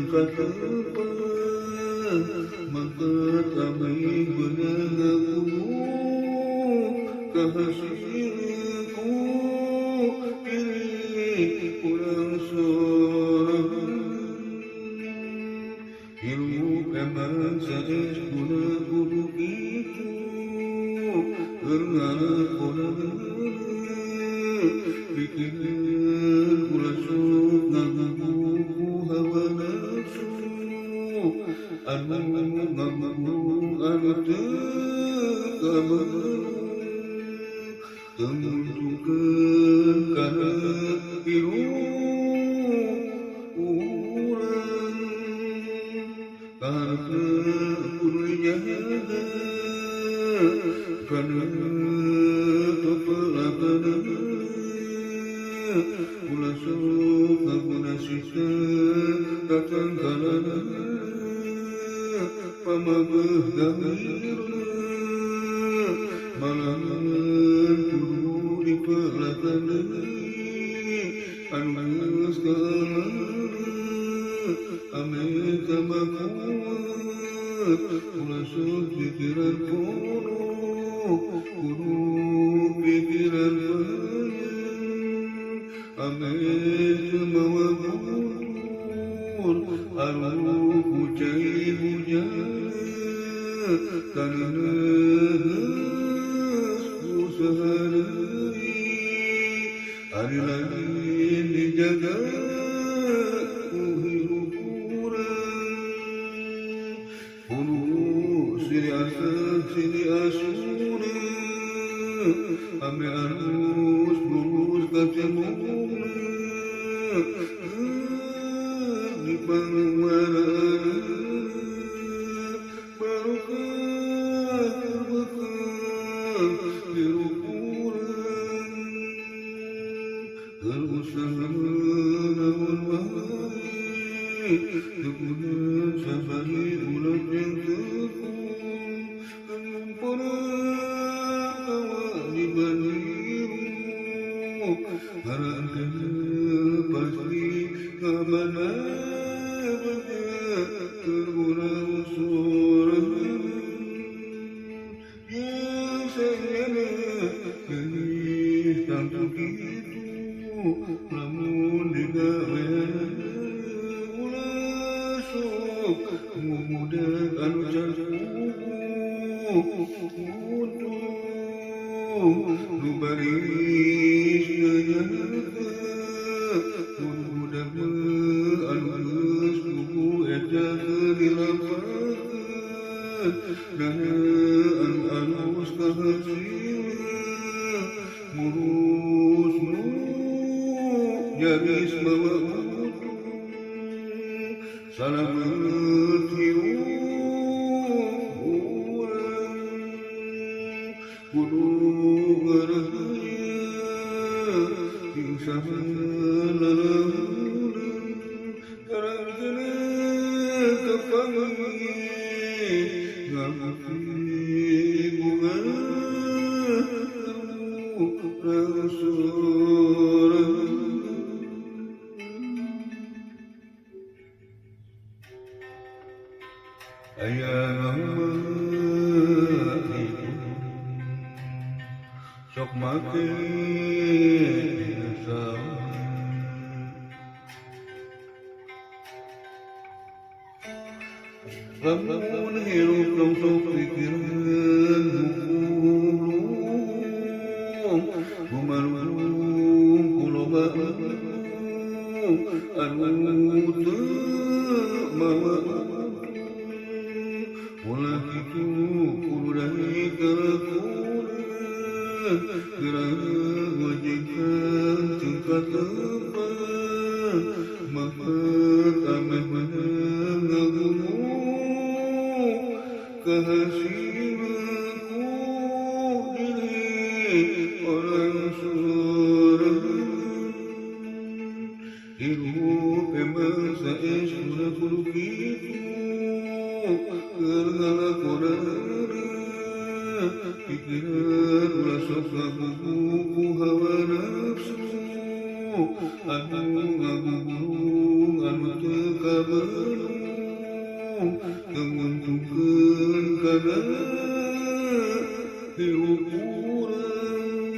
katepan maka kami menangaku kehasilku ini kurang seorang ilmu emang saes guna guru itu karena orang pikiran kula sok ngaku hawa nafsu anu tekaman tentukan karena hirup urang karena kurnya karena tepelakan kula sok ngaguna sisa datang kalana pamageh gangirna malangan kudu dipelakan anu geus kalana ame kamakuat kula sok pikiran kudu pikiran ame mawa mundur anu kucai hujan karena usaha hari lain dijaga hirup kurang sini asuna ame anus lurus kacamuna di pangmaran barokah terbekal hirup kurang berusaha namun wae teguna sabari ulat yang tekun mengumpulkan kewajiban hirup harapkan pasti kemana terguna suara yang sayangnya gelis tanpa gitu namun digawean ulah sok memudahkan jantung nu baris nyanyaka mudah anu geus kudu eta dilampahan dan anu alus kahasil murus nu nyaris mawa utuh salamet hirup urang kudu ngarahaya insya lalahunan karangkana kepangi ngapi bunga terus ayah nama itu sok make lamun hirup langsung pikiran gumarung kulobaan anu teu mawa ulah kitu kudu dahi kalakunan gerak wajikan cengkat tepan makan ameh menang ngagumu kehasilanku ini orang seorang hirup emang saes guna kudu kitu karena korana pikiran ulah sok ngagugu hawa nafsu anu ngagugu anu teu kabelong tenguntukeun kana hirup urang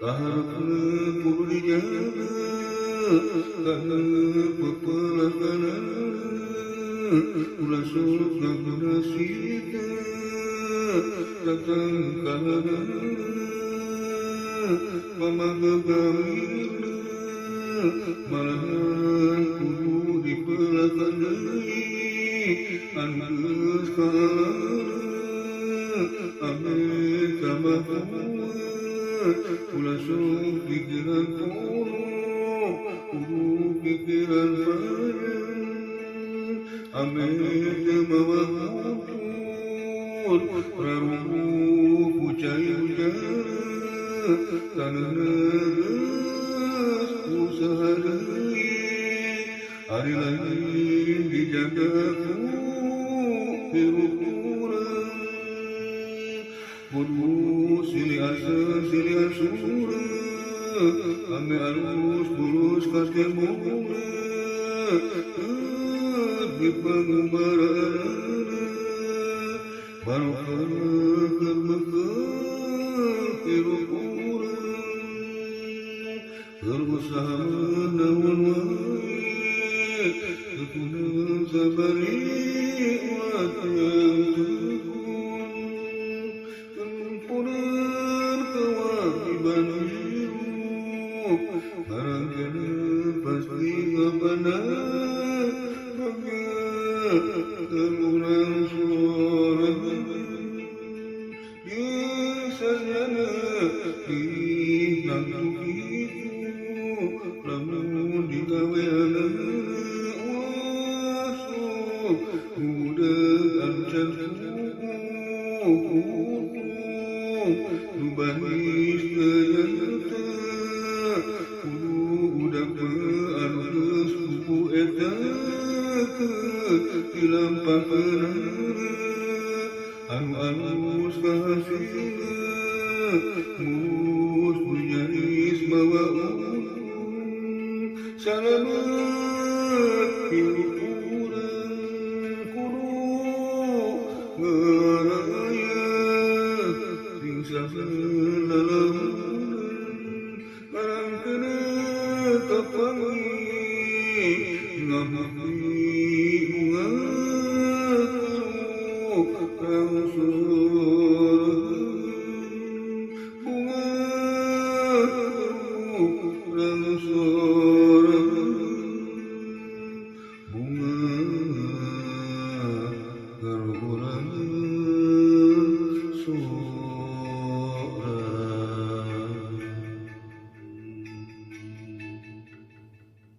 kaharepna kudu dijaga kana pepelakanana ulah sok ngaguna sita datang kana pamagagamina malahan kudu dipelakan deui anu geus kalana ame kamakuat ulah sok pikiran pono kudu pikiran panjang ame mawa kutur raruh pucai ujana tanahna geus usaha deui ari lain dijaga ku hirup urang kudu silih asa silih asura ame alus bulus kakemuna di pangubaranana barokah kerbekal hirup urang berusaha naon wae tekunan sabari ulah yang tekun kempunan kewajiban hirup barangkali pasti ngabana keluran suara biasanya nantuk itu lamun digaweana wasuk udah ancar nubanis ternyata udah anu geus kuku eta dilampakeun anu alus kasihna mus nyaris mawa ulun salamet hirup urang kudu ngaraya singsa lalamunan barangkana kapangi ngamuhi bunga